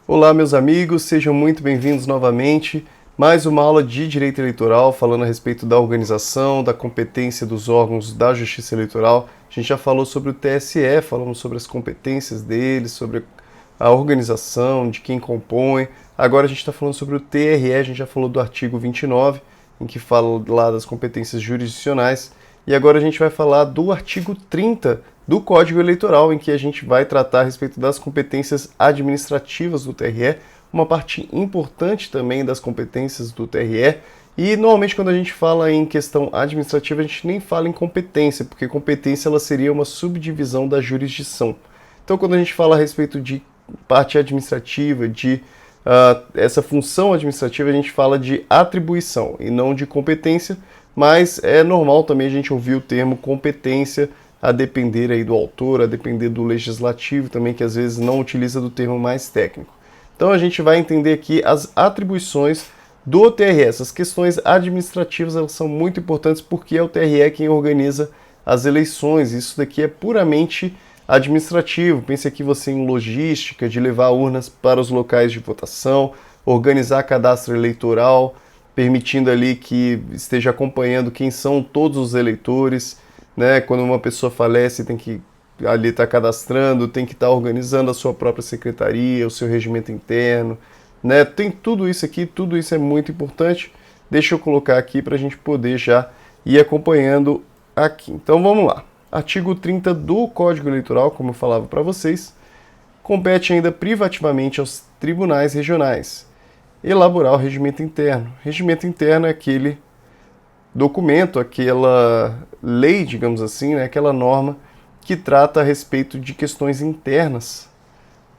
Olá, meus amigos, sejam muito bem-vindos novamente. Mais uma aula de Direito Eleitoral, falando a respeito da organização, da competência dos órgãos da Justiça Eleitoral. A gente já falou sobre o TSE, falamos sobre as competências dele, sobre a organização, de quem compõe. Agora a gente está falando sobre o TRE, a gente já falou do artigo 29, em que fala lá das competências jurisdicionais. E agora a gente vai falar do artigo 30 do Código Eleitoral, em que a gente vai tratar a respeito das competências administrativas do TRE, uma parte importante também das competências do TRE. E normalmente quando a gente fala em questão administrativa, a gente nem fala em competência, porque competência ela seria uma subdivisão da jurisdição. Então quando a gente fala a respeito de parte administrativa, de essa função administrativa, a gente fala de atribuição e não de competência, mas é normal também a gente ouvir o termo competência a depender aí do autor, a depender do legislativo também, que às vezes não utiliza do termo mais técnico. Então a gente vai entender aqui as atribuições do TRE. Essas questões administrativas elas são muito importantes porque é o TRE quem organiza as eleições. Isso daqui é puramente administrativo. Pense aqui você em logística, de levar urnas para os locais de votação, organizar cadastro eleitoral, permitindo ali que esteja acompanhando quem são todos os eleitores, né? Quando uma pessoa falece, tem que ali estar cadastrando, tem que estar organizando a sua própria secretaria, o seu regimento interno, né? Tem tudo isso aqui, tudo isso é muito importante. Deixa eu colocar aqui para a gente poder já ir acompanhando aqui. Então vamos lá. Artigo 30 do Código Eleitoral, como eu falava para vocês, compete ainda privativamente aos tribunais regionais elaborar o regimento interno. Regimento interno é aquele documento, aquela lei, digamos assim, né, aquela norma que trata a respeito de questões internas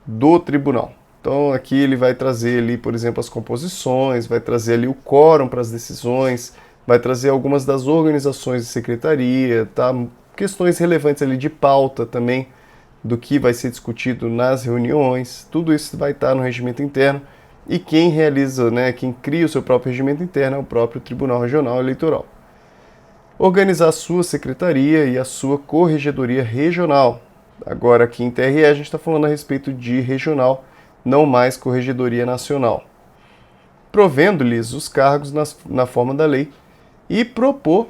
do tribunal. Então aqui ele vai trazer ali, por exemplo, as composições, vai trazer ali o quórum para as decisões, vai trazer algumas das organizações de secretaria, tá? Questões relevantes ali de pauta também, do que vai ser discutido nas reuniões, tudo isso vai estar no regimento interno. E quem realiza, né, quem cria o seu próprio regimento interno é o próprio Tribunal Regional Eleitoral. Organizar a sua secretaria e a sua corregedoria regional. Agora aqui em TRE a gente está falando a respeito de regional, não mais corregedoria nacional. Provendo-lhes os cargos na forma da lei e propor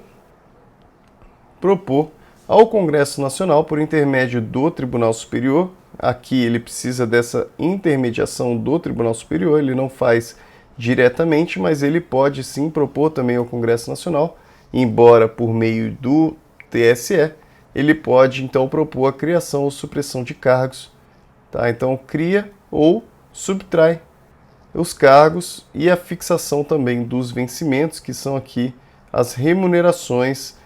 ao Congresso Nacional, por intermédio do Tribunal Superior. Aqui ele precisa dessa intermediação do Tribunal Superior, ele não faz diretamente, mas ele pode sim propor também ao Congresso Nacional, embora por meio do TSE, ele pode então propor a criação ou supressão de cargos. Tá? Então cria ou subtrai os cargos e a fixação também dos vencimentos, que são aqui as remunerações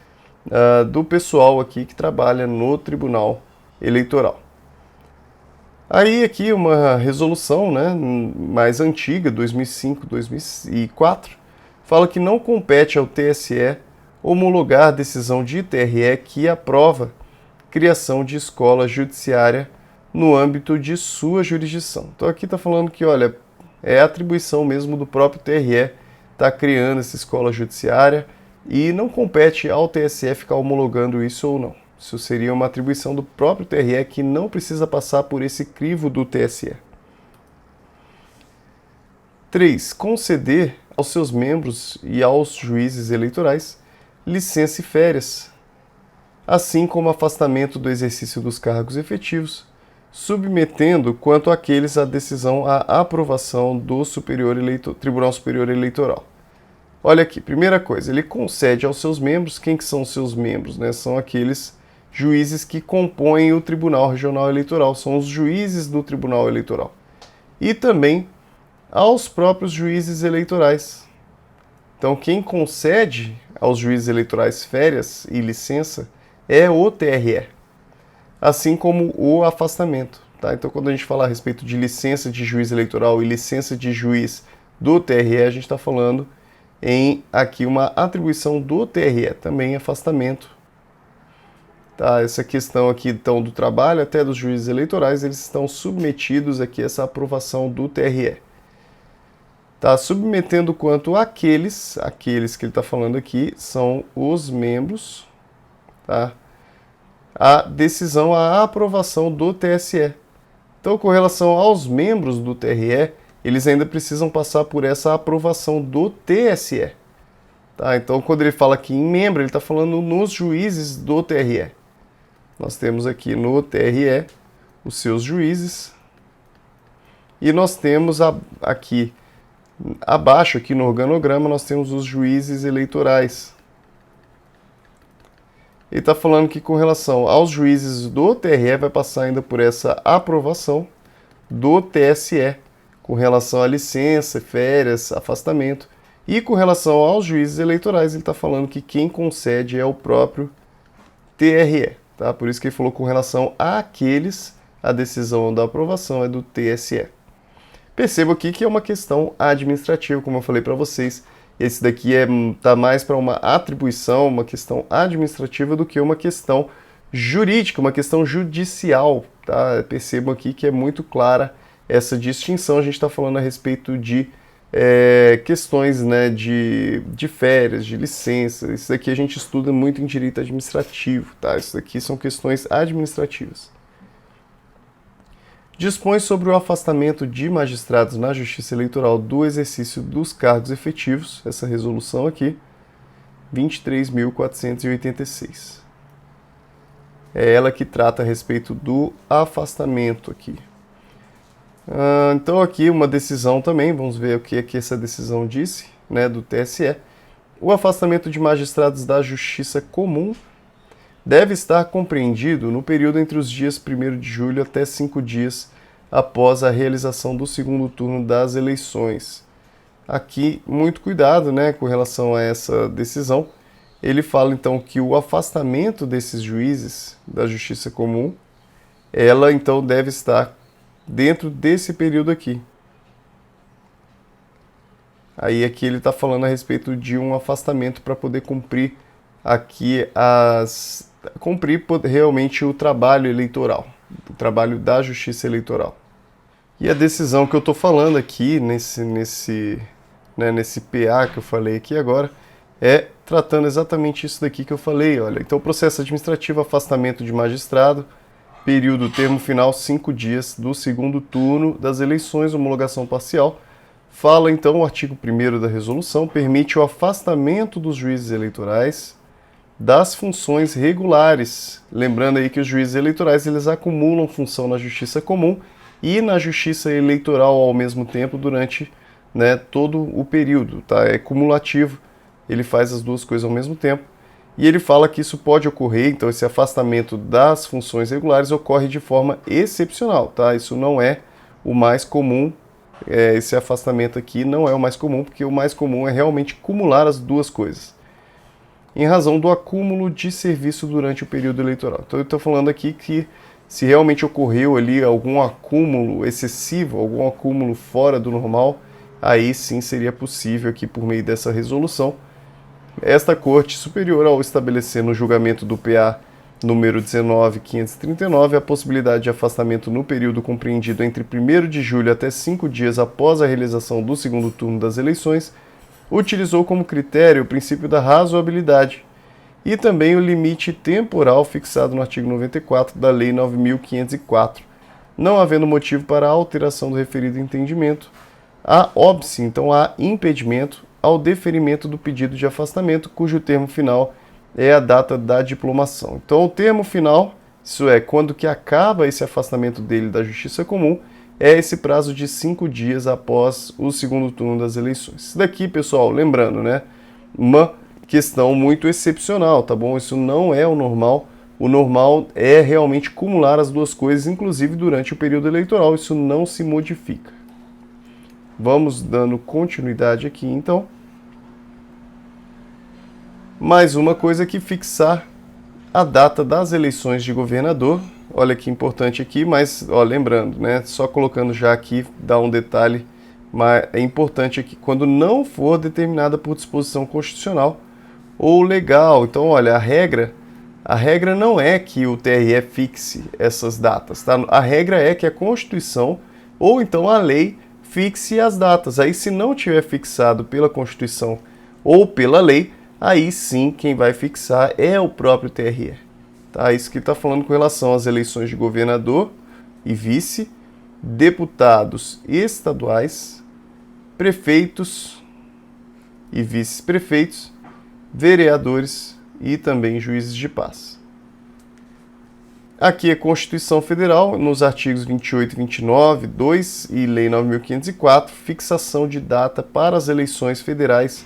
do pessoal aqui que trabalha no Tribunal Eleitoral. Aí aqui uma resolução, né, mais antiga, 2005, 2004, fala que não compete ao TSE homologar a decisão de TRE que aprova criação de escola judiciária no âmbito de sua jurisdição. Então aqui está falando que, olha, é atribuição mesmo do próprio TRE estar criando essa escola judiciária e não compete ao TSE ficar homologando isso ou não. Isso seria uma atribuição do próprio TRE que não precisa passar por esse crivo do TSE. 3. Conceder aos seus membros e aos juízes eleitorais licença e férias, assim como afastamento do exercício dos cargos efetivos, submetendo quanto àqueles a decisão à aprovação do Tribunal Superior Eleitoral. Olha aqui, primeira coisa, ele concede aos seus membros, quem que são os seus membros, né? São aqueles juízes que compõem o Tribunal Regional Eleitoral, são os juízes do Tribunal Eleitoral. E também aos próprios juízes eleitorais. Então, quem concede aos juízes eleitorais férias e licença é o TRE, assim como o afastamento. Tá? Então, quando a gente fala a respeito de licença de juiz eleitoral e licença de juiz do TRE, a gente está falando em aqui uma atribuição do TRE, também afastamento. Tá, essa questão aqui então do trabalho, até dos juízes eleitorais, eles estão submetidos aqui a essa aprovação do TRE. Tá, submetendo quanto aqueles que ele está falando aqui, são os membros, tá, a decisão, a aprovação do TSE. Então, com relação aos membros do TRE, eles ainda precisam passar por essa aprovação do TSE. Tá? Então, quando ele fala aqui em membro, ele está falando nos juízes do TRE. Nós temos aqui no TRE os seus juízes. E nós temos aqui, abaixo, aqui no organograma, nós temos os juízes eleitorais. Ele está falando que com relação aos juízes do TRE vai passar ainda por essa aprovação do TSE, com relação à licença, férias, afastamento. E com relação aos juízes eleitorais, ele está falando que quem concede é o próprio TRE. Tá? Por isso que ele falou com relação àqueles, a decisão da aprovação é do TSE. Percebo aqui que é uma questão administrativa, como eu falei para vocês. Esse daqui tá mais para uma atribuição, uma questão administrativa do que uma questão jurídica, uma questão judicial. Tá? Percebam aqui que é muito clara essa distinção. A gente está falando a respeito de questões, né, de férias, de licença. Isso daqui a gente estuda muito em direito administrativo. Tá? Isso daqui são questões administrativas. Dispõe sobre o afastamento de magistrados na Justiça Eleitoral do exercício dos cargos efetivos, essa resolução aqui, 23.486. É ela que trata a respeito do afastamento aqui. Então aqui uma decisão também, vamos ver o que é que essa decisão disse, né, do TSE. O afastamento de magistrados da Justiça Comum deve estar compreendido no período entre os dias 1º de julho até 5 dias após a realização do segundo turno das eleições. Aqui, muito cuidado, né, com relação a essa decisão. Ele fala, então, que o afastamento desses juízes da Justiça Comum, ela, então, deve estar dentro desse período aqui. Aí, aqui ele está falando a respeito de um afastamento para poder cumprir aqui cumprir realmente o trabalho eleitoral, o trabalho da Justiça Eleitoral. E a decisão que eu estou falando aqui, nesse PA que eu falei aqui agora, é tratando exatamente isso daqui que eu falei. Olha, então, processo administrativo, afastamento de magistrado, período termo final, 5 dias do segundo turno das eleições, homologação parcial. Fala, então, o artigo 1º da resolução, permite o afastamento dos juízes eleitorais das funções regulares. Lembrando aí que os juízes eleitorais eles acumulam função na Justiça Comum e na Justiça Eleitoral ao mesmo tempo durante, né, todo o período. Tá? É cumulativo, ele faz as duas coisas ao mesmo tempo. E ele fala que isso pode ocorrer, então esse afastamento das funções regulares ocorre de forma excepcional. Tá? Isso não é o mais comum, esse afastamento aqui não é o mais comum, porque o mais comum é realmente cumular as duas coisas, em razão do acúmulo de serviço durante o período eleitoral. Então eu estou falando aqui que se realmente ocorreu ali algum acúmulo excessivo, algum acúmulo fora do normal, aí sim seria possível aqui por meio dessa resolução, esta Corte Superior, ao estabelecer no julgamento do PA número 19.539 a possibilidade de afastamento no período compreendido entre 1º de julho até 5 dias após a realização do segundo turno das eleições, utilizou como critério o princípio da razoabilidade e também o limite temporal fixado no artigo 94 da Lei 9.504, não havendo motivo para a alteração do referido entendimento, há óbice, então há impedimento ao deferimento do pedido de afastamento, cujo termo final é a data da diplomação. Então o termo final, isso é, quando que acaba esse afastamento dele da Justiça Comum, é esse prazo de 5 dias após o segundo turno das eleições. Isso daqui, pessoal, lembrando, né, uma questão muito excepcional, tá bom? Isso não é o normal. O normal é realmente cumular as duas coisas, inclusive durante o período eleitoral. Isso não se modifica. Vamos dando continuidade aqui, então. Mais uma coisa aqui, fixar a data das eleições de governador. Olha que importante aqui, mas ó, lembrando, né, só colocando já aqui, dá um detalhe, mas é importante aqui, quando não for determinada por disposição constitucional ou legal. Então, olha, a regra não é que o TRE fixe essas datas, tá? A regra é que a Constituição ou então a lei fixe as datas. Aí, se não tiver fixado pela Constituição ou pela lei, aí sim quem vai fixar é o próprio TRE. Tá? Isso que está falando com relação às eleições de governador e vice deputados estaduais, prefeitos e vice-prefeitos, vereadores e também juízes de paz. Aqui é Constituição Federal, nos artigos 28 e 29, 2 e Lei 9.504, fixação de data para as eleições federais,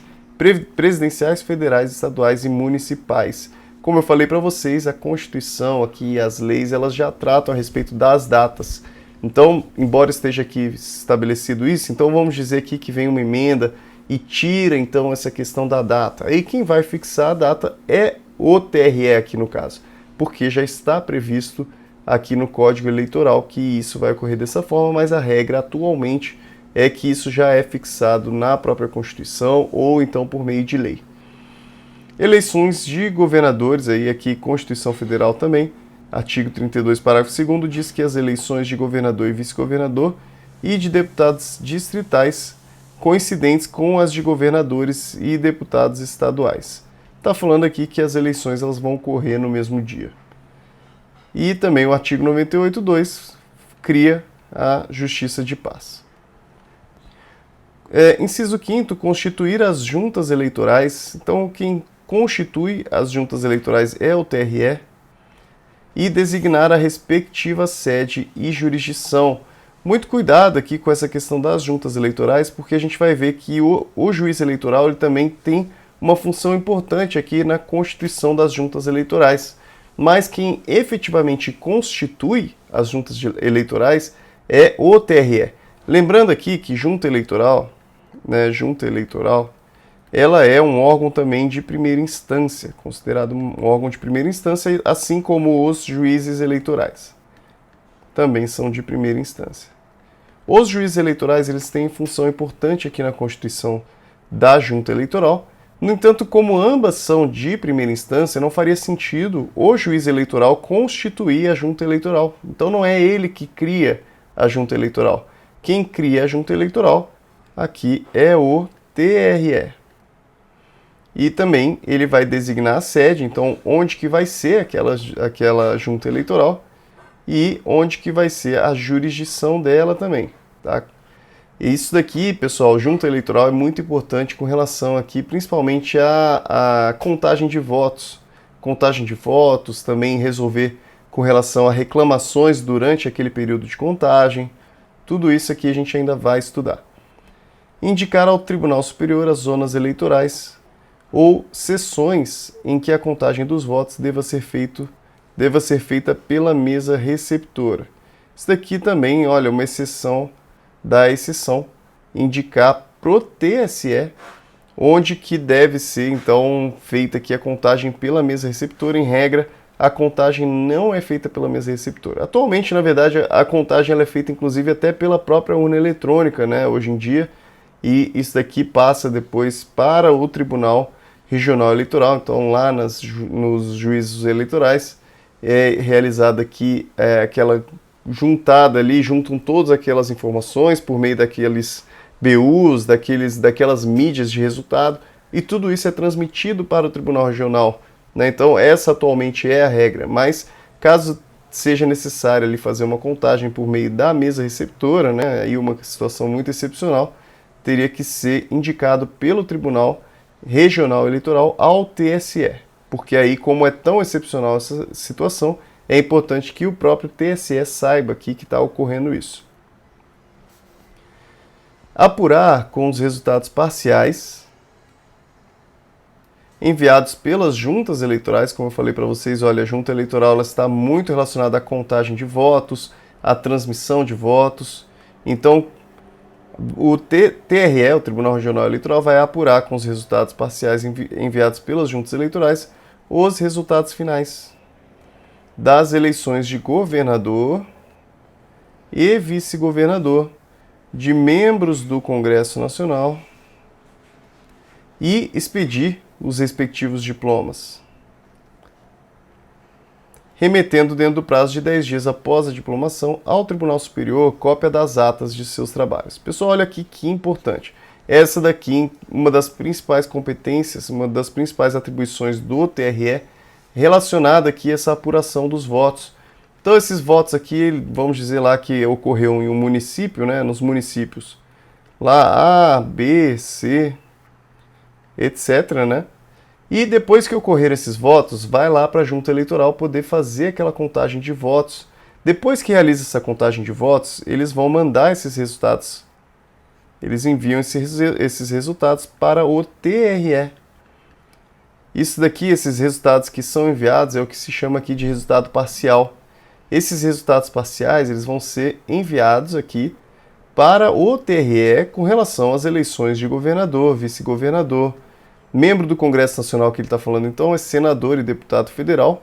presidenciais, federais, estaduais e municipais. Como eu falei para vocês, a Constituição aqui, as leis, elas já tratam a respeito das datas. Então, embora esteja aqui estabelecido isso, então vamos dizer aqui que vem uma emenda e tira então essa questão da data. Aí quem vai fixar a data é o TRE aqui no caso, porque já está previsto aqui no Código Eleitoral que isso vai ocorrer dessa forma, mas a regra atualmente é que isso já é fixado na própria Constituição ou então por meio de lei. Eleições de governadores, aí aqui Constituição Federal também, artigo 32, parágrafo 2º, diz que as eleições de governador e vice-governador e de deputados distritais coincidentes com as de governadores e deputados estaduais. Está falando aqui que as eleições elas vão ocorrer no mesmo dia. E também o artigo 98.2 cria a Justiça de Paz. Inciso 5º, constituir as juntas eleitorais. Então, quem constitui as juntas eleitorais é o TRE, e designar a respectiva sede e jurisdição. Muito cuidado aqui com essa questão das juntas eleitorais, porque a gente vai ver que o juiz eleitoral ele também tem uma função importante aqui na constituição das juntas eleitorais. Mas quem efetivamente constitui as juntas eleitorais é o TRE. Lembrando aqui que junta eleitoral, ela é um órgão também de primeira instância, considerado um órgão de primeira instância, assim como os juízes eleitorais. Também são de primeira instância. Os juízes eleitorais eles têm função importante aqui na constituição da junta eleitoral. No entanto, como ambas são de primeira instância, não faria sentido o juiz eleitoral constituir a junta eleitoral. Então não é ele que cria a junta eleitoral. Quem cria a junta eleitoral aqui é o TRE. E também ele vai designar a sede, então onde que vai ser aquela junta eleitoral e onde que vai ser a jurisdição dela também, tá? E isso daqui, pessoal, junta eleitoral é muito importante com relação aqui, principalmente a contagem de votos. Contagem de votos, também resolver com relação a reclamações durante aquele período de contagem. Tudo isso aqui a gente ainda vai estudar. Indicar ao Tribunal Superior as zonas eleitorais ou sessões em que a contagem dos votos deva ser feita pela mesa receptora. Isso daqui também, olha, uma exceção da exceção, indicar pro TSE onde que deve ser, então, feita aqui a contagem pela mesa receptora. Em regra, a contagem não é feita pela mesa receptora. Atualmente, na verdade, a contagem ela é feita, inclusive, até pela própria urna eletrônica, né, hoje em dia, e isso daqui passa depois para o Tribunal Regional Eleitoral. Então, lá nos juízos eleitorais, é realizada aqui aquela juntada ali, juntam todas aquelas informações por meio daqueles BUs, daquelas mídias de resultado, e tudo isso é transmitido para o Tribunal Regional, né? Então, essa atualmente é a regra, mas caso seja necessário ali fazer uma contagem por meio da mesa receptora, né, aí uma situação muito excepcional, teria que ser indicado pelo Tribunal Regional Eleitoral ao TSE, porque aí, como é tão excepcional essa situação, é importante que o próprio TSE saiba aqui que está ocorrendo isso. Apurar com os resultados parciais enviados pelas juntas eleitorais. Como eu falei para vocês, olha, a junta eleitoral ela está muito relacionada à contagem de votos, à transmissão de votos. Então, o TRE, o Tribunal Regional Eleitoral, vai apurar com os resultados parciais enviados pelas juntas eleitorais os resultados finais das eleições de governador e vice-governador, de membros do Congresso Nacional e expedir os respectivos diplomas, remetendo dentro do prazo de 10 dias após a diplomação ao Tribunal Superior cópia das atas de seus trabalhos. Pessoal, olha aqui que importante. Essa daqui, uma das principais competências, uma das principais atribuições do TRE, relacionada aqui a essa apuração dos votos. Então esses votos aqui, vamos dizer lá que ocorreu em um município, né, nos municípios lá A, B, C, etc, né? E depois que ocorrer esses votos, vai lá para a Junta Eleitoral poder fazer aquela contagem de votos. Depois que realiza essa contagem de votos, eles vão mandar esses resultados. Eles enviam esses resultados para o TRE. Isso daqui, esses resultados que são enviados, é o que se chama aqui de resultado parcial. Esses resultados parciais, eles vão ser enviados aqui para o TRE com relação às eleições de governador, vice-governador, membro do Congresso Nacional que ele está falando, então, é senador e deputado federal.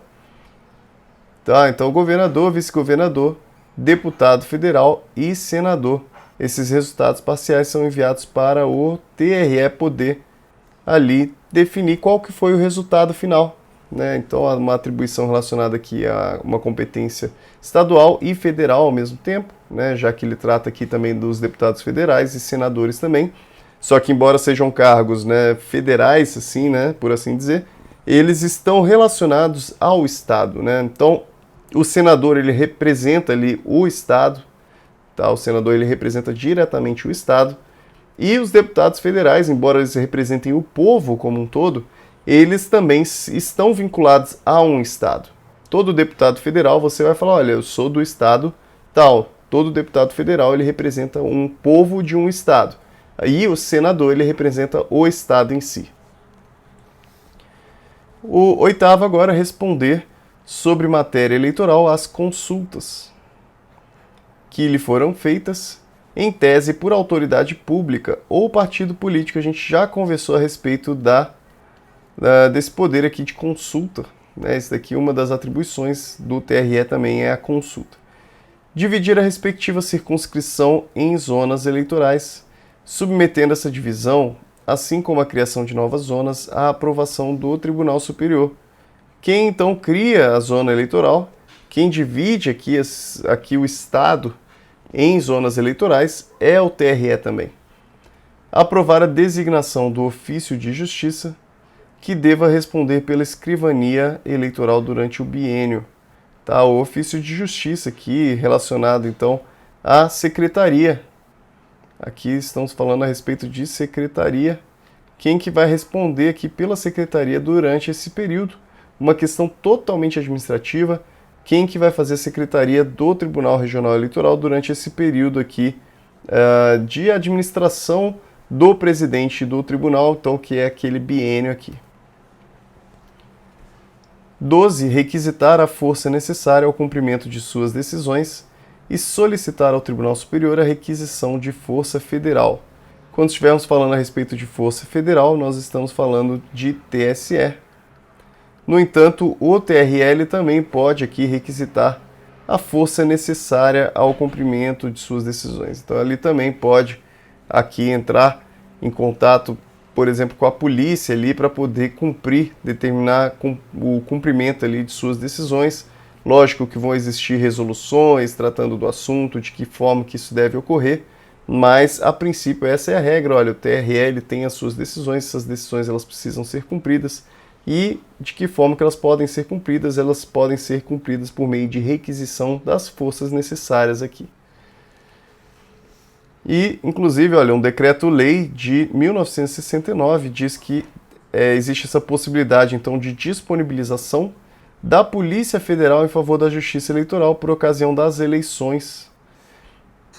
Tá, então, governador, vice-governador, deputado federal e senador. Esses resultados parciais são enviados para o TRE poder ali definir qual que foi o resultado final, né? Então, há uma atribuição relacionada aqui a uma competência estadual e federal ao mesmo tempo, né? Já que ele trata aqui também dos deputados federais e senadores também. Só que, embora sejam cargos, né, federais, assim, né, por assim dizer, eles estão relacionados ao Estado, né? Então, o senador, ele representa ali o Estado, tá? O senador, ele representa diretamente o Estado. E os deputados federais, embora eles representem o povo como um todo, eles também estão vinculados a um Estado. Todo deputado federal, você vai falar, olha, eu sou do Estado tal. Todo deputado federal, ele representa um povo de um Estado. E o senador, ele representa o Estado em si. O oitavo agora é responder sobre matéria eleitoral às consultas que lhe foram feitas, em tese por autoridade pública ou partido político. A gente já conversou a respeito desse poder aqui de consulta, né? Esse daqui, uma das atribuições do TRE também é a consulta. Dividir a respectiva circunscrição em zonas eleitorais, submetendo essa divisão, assim como a criação de novas zonas, à aprovação do Tribunal Superior. Quem então cria a zona eleitoral, quem divide aqui o Estado em zonas eleitorais, é o TRE também. Aprovar a designação do ofício de justiça, que deva responder pela escrivania eleitoral durante o biênio. Tá? O ofício de justiça aqui relacionado então à secretaria. Aqui estamos falando a respeito de secretaria. Quem que vai responder aqui pela secretaria durante esse período? Uma questão totalmente administrativa. Quem que vai fazer a secretaria do Tribunal Regional Eleitoral durante esse período aqui de administração do presidente do tribunal, então, que é aquele biênio aqui. 12. Requisitar a força necessária ao cumprimento de suas decisões e solicitar ao Tribunal Superior a requisição de força federal. Quando estivermos falando a respeito de força federal, nós estamos falando de TSE. No entanto, o TRL também pode aqui requisitar a força necessária ao cumprimento de suas decisões. Então, ali também pode aqui entrar em contato, por exemplo, com a polícia ali para poder determinar o cumprimento ali de suas decisões. Lógico que vão existir resoluções tratando do assunto, de que forma que isso deve ocorrer, mas a princípio essa é a regra. Olha, o TRL tem as suas decisões, essas decisões elas precisam ser cumpridas, e de que forma que elas podem ser cumpridas? Elas podem ser cumpridas por meio de requisição das forças necessárias aqui. E, inclusive, olha, um decreto-lei de 1969 diz que existe essa possibilidade, então, de disponibilização da Polícia Federal em favor da Justiça Eleitoral por ocasião das eleições.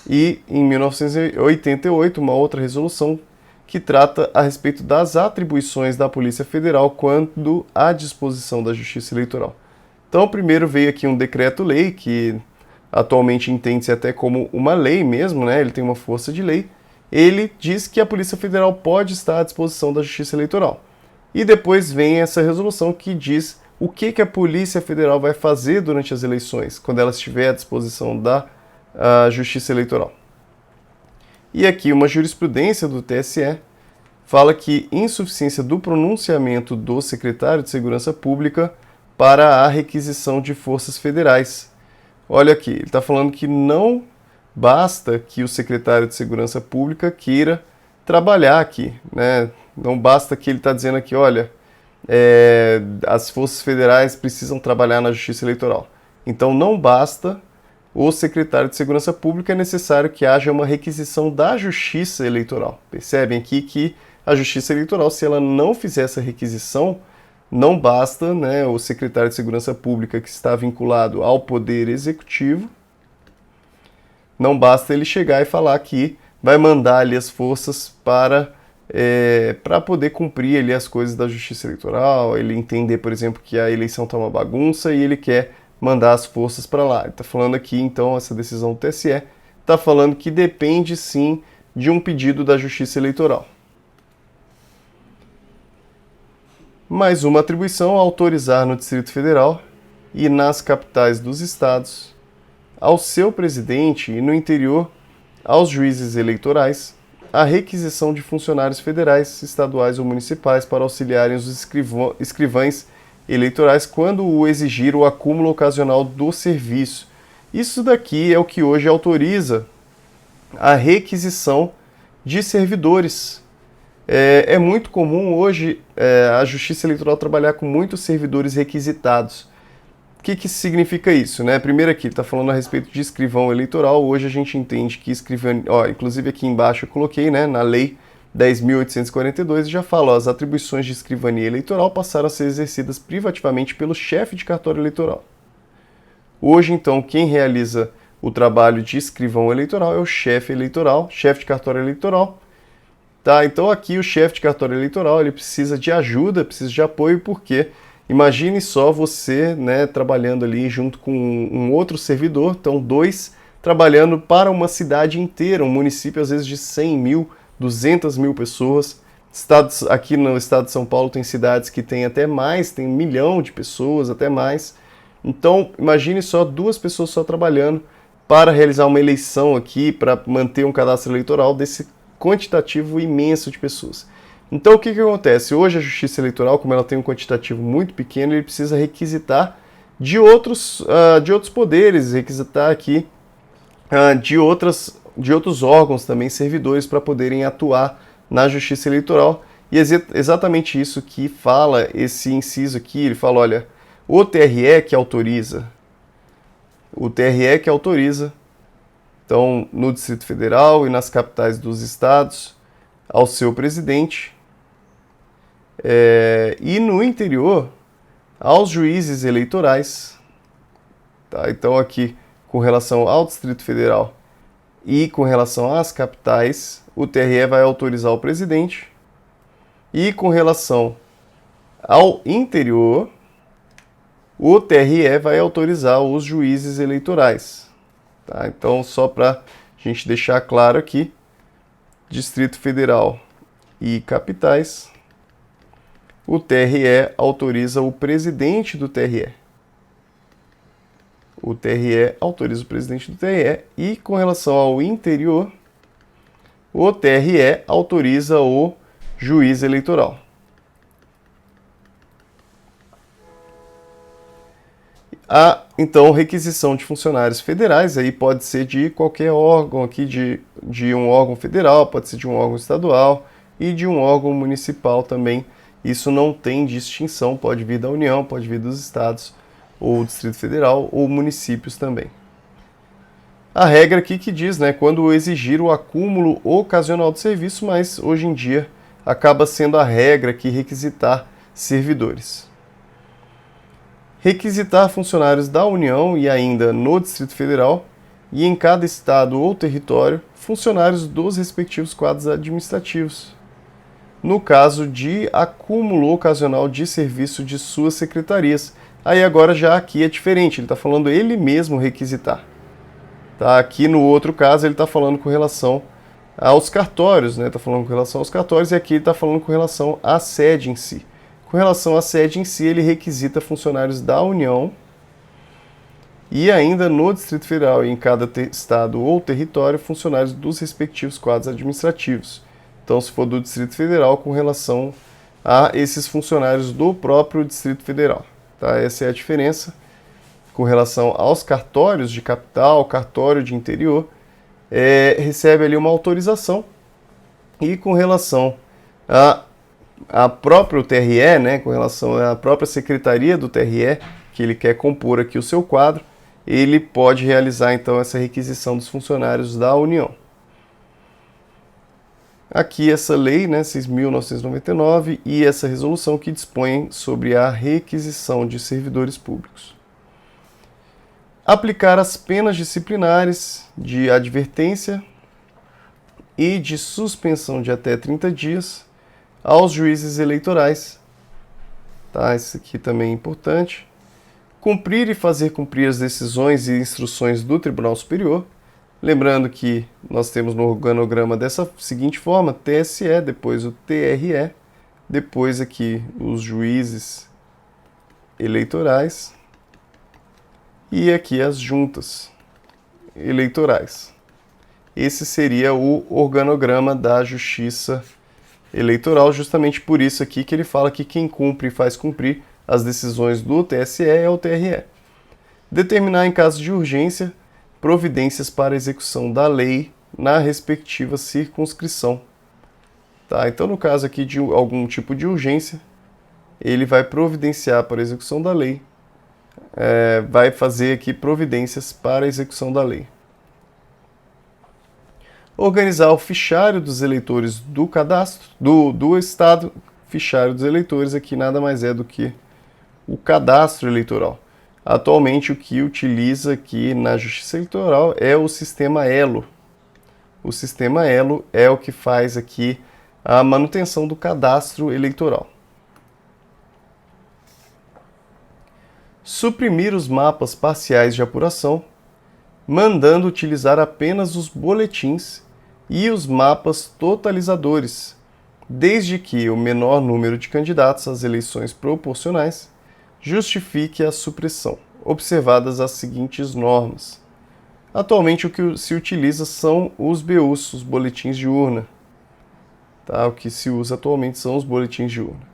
E, em 1988, uma outra resolução que trata a respeito das atribuições da Polícia Federal quando à disposição da Justiça Eleitoral. Então, primeiro veio aqui um decreto-lei que atualmente entende-se até como uma lei mesmo, né? Ele tem uma força de lei. Ele diz que a Polícia Federal pode estar à disposição da Justiça Eleitoral. E depois vem essa resolução que diz o que a Polícia Federal vai fazer durante as eleições, quando ela estiver à disposição da Justiça Eleitoral. E aqui uma jurisprudência do TSE fala que insuficiência do pronunciamento do secretário de Segurança Pública para a requisição de forças federais. Olha aqui, ele está falando que não basta que o secretário de Segurança Pública queira trabalhar aqui, né? Não basta que ele está dizendo aqui, olha, as forças federais precisam trabalhar na Justiça Eleitoral. Então não basta o secretário de Segurança Pública, é necessário que haja uma requisição da Justiça Eleitoral. Percebem aqui que a Justiça Eleitoral, se ela não fizer essa requisição, não basta, né, o secretário de Segurança Pública que está vinculado ao Poder Executivo, não basta ele chegar e falar que vai mandar ali as forças para poder cumprir ali as coisas da Justiça Eleitoral, ele entender, por exemplo, que a eleição está uma bagunça e ele quer mandar as forças para lá. Ele está falando aqui, então, essa decisão do TSE, está falando que depende, sim, de um pedido da Justiça Eleitoral. Mais uma atribuição, autorizar no Distrito Federal e nas capitais dos estados, ao seu presidente e no interior, aos juízes eleitorais, a requisição de funcionários federais, estaduais ou municipais para auxiliarem os escrivães eleitorais quando o exigir o acúmulo ocasional do serviço. Isso daqui é o que hoje autoriza a requisição de servidores. É muito comum hoje a Justiça Eleitoral trabalhar com muitos servidores requisitados. O que significa isso, né? Primeiro aqui, está falando a respeito de escrivão eleitoral. Hoje a gente entende que escrivão... inclusive aqui embaixo eu coloquei, né, na Lei 10.842, já fala, as atribuições de escrivania eleitoral passaram a ser exercidas privativamente pelo chefe de cartório eleitoral. Hoje, então, quem realiza o trabalho de escrivão eleitoral é o chefe eleitoral, chefe de cartório eleitoral. Tá? Então aqui o chefe de cartório eleitoral ele precisa de ajuda, precisa de apoio, porque imagine só você, né, trabalhando ali junto com um outro servidor, então dois trabalhando para uma cidade inteira, um município às vezes de 100 mil, 200 mil pessoas. Aqui no estado de São Paulo tem cidades que tem até mais, tem 1 milhão de pessoas, até mais. Então imagine só duas pessoas só trabalhando para realizar uma eleição aqui, para manter um cadastro eleitoral desse quantitativo imenso de pessoas. Então o que acontece? Hoje a Justiça Eleitoral, como ela tem um quantitativo muito pequeno, ele precisa requisitar de outros poderes, requisitar aqui de outros órgãos também, servidores, para poderem atuar na Justiça Eleitoral. E é exatamente isso que fala esse inciso aqui, ele fala, olha, o TRE que autoriza, então, no Distrito Federal e nas capitais dos estados, ao seu presidente, e no interior, aos juízes eleitorais. Tá? Então, aqui, com relação ao Distrito Federal e com relação às capitais, o TRE vai autorizar o presidente. E com relação ao interior, o TRE vai autorizar os juízes eleitorais. Tá? Então, só para a gente deixar claro aqui, Distrito Federal e capitais, o TRE autoriza o presidente do TRE. O TRE autoriza o presidente do TRE e, com relação ao interior, o TRE autoriza o juiz eleitoral. Então, requisição de funcionários federais, aí pode ser de qualquer órgão aqui, de um órgão federal, pode ser de um órgão estadual e de um órgão municipal também. Isso não tem distinção, pode vir da União, pode vir dos estados, ou Distrito Federal, ou municípios também. A regra aqui que diz, né, quando exigir o acúmulo ocasional de serviço, mas hoje em dia acaba sendo a regra aqui requisitar servidores. Requisitar funcionários da União e ainda no Distrito Federal e em cada estado ou território, funcionários dos respectivos quadros administrativos, no caso de acúmulo ocasional de serviço de suas secretarias. Aí agora já aqui é diferente, ele está falando ele mesmo requisitar. Tá? Aqui no outro caso ele está falando com relação aos cartórios, né? Está falando com relação aos cartórios, e aqui ele está falando com relação à sede em si. Com relação à sede em si, ele requisita funcionários da União e ainda no Distrito Federal e em cada estado ou território, funcionários dos respectivos quadros administrativos. Então, se for do Distrito Federal, com relação a esses funcionários do próprio Distrito Federal. Tá? Essa é a diferença. Com relação aos cartórios de capital, cartório de interior, recebe ali uma autorização. E com relação a próprio TRE, né, com relação à própria secretaria do TRE, que ele quer compor aqui o seu quadro, ele pode realizar então essa requisição dos funcionários da União. Aqui essa lei, né, 6.999, e essa resolução que dispõe sobre a requisição de servidores públicos. Aplicar as penas disciplinares de advertência e de suspensão de até 30 dias aos juízes eleitorais. Tá, isso aqui também é importante. Cumprir e fazer cumprir as decisões e instruções do Tribunal Superior. Lembrando que nós temos no organograma dessa seguinte forma: TSE, depois o TRE, depois aqui os juízes eleitorais e aqui as juntas eleitorais. Esse seria o organograma da Justiça Eleitoral, justamente por isso aqui que ele fala que quem cumpre e faz cumprir as decisões do TSE é o TRE. Determinar em caso de urgência providências para execução da lei na respectiva circunscrição. Tá? Então, no caso aqui de algum tipo de urgência, ele vai providenciar para a execução da lei, vai fazer aqui providências para a execução da lei. Organizar o fichário dos eleitores do cadastro, do Estado. Fichário dos eleitores aqui nada mais é do que o cadastro eleitoral. Atualmente, o que utiliza aqui na Justiça Eleitoral é o sistema Elo. O sistema Elo é o que faz aqui a manutenção do cadastro eleitoral. Suprimir os mapas parciais de apuração, mandando utilizar apenas os boletins e os mapas totalizadores, desde que o menor número de candidatos às eleições proporcionais justifique a supressão, observadas as seguintes normas. Atualmente o que se utiliza são os BUs, os boletins de urna. Tá? O que se usa atualmente são os boletins de urna.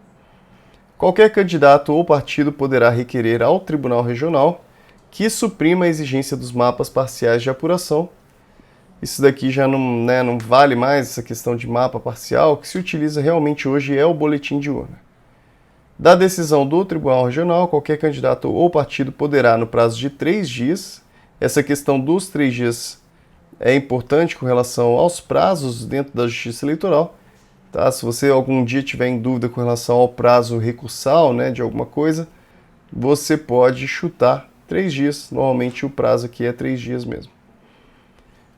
Qualquer candidato ou partido poderá requerer ao Tribunal Regional que suprima a exigência dos mapas parciais de apuração. Isso daqui já não vale mais, essa questão de mapa parcial. O que se utiliza realmente hoje é o boletim de urna. Da decisão do Tribunal Regional, qualquer candidato ou partido poderá, no prazo de 3 dias, essa questão dos 3 dias é importante com relação aos prazos dentro da Justiça Eleitoral. Tá? Se você algum dia tiver em dúvida com relação ao prazo recursal, né, de alguma coisa, você pode chutar 3 dias. Normalmente o prazo aqui é 3 dias mesmo.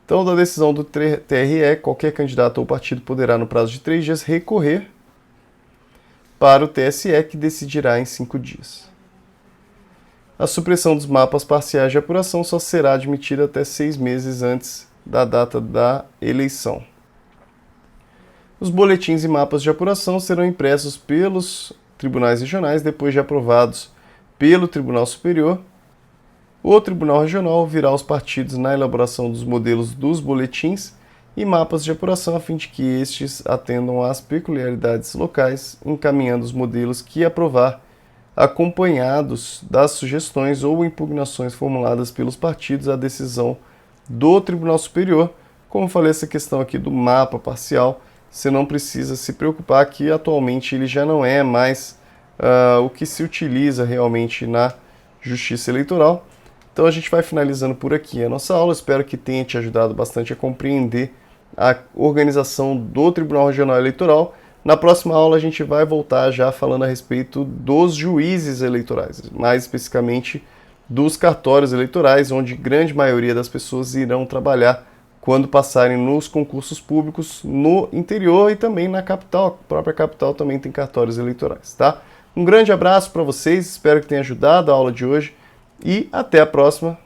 Então, da decisão do TRE, qualquer candidato ou partido poderá, no prazo de 3 dias, recorrer para o TSE, que decidirá em 5 dias. A supressão dos mapas parciais de apuração só será admitida até 6 meses antes da data da eleição. Os boletins e mapas de apuração serão impressos pelos tribunais regionais depois de aprovados pelo Tribunal Superior. O Tribunal Regional ouvirá os partidos na elaboração dos modelos dos boletins e mapas de apuração a fim de que estes atendam às peculiaridades locais, encaminhando os modelos que aprovar, acompanhados das sugestões ou impugnações formuladas pelos partidos à decisão do Tribunal Superior. Como falei, essa questão aqui do mapa parcial, você não precisa se preocupar que atualmente ele já não é mais o que se utiliza realmente na Justiça Eleitoral. Então a gente vai finalizando por aqui a nossa aula. Espero que tenha te ajudado bastante a compreender a organização do Tribunal Regional Eleitoral. Na próxima aula a gente vai voltar já falando a respeito dos juízes eleitorais, mais especificamente dos cartórios eleitorais, onde grande maioria das pessoas irão trabalhar quando passarem nos concursos públicos no interior e também na capital. A própria capital também tem cartórios eleitorais, tá? Um grande abraço para vocês, espero que tenha ajudado a aula de hoje e até a próxima.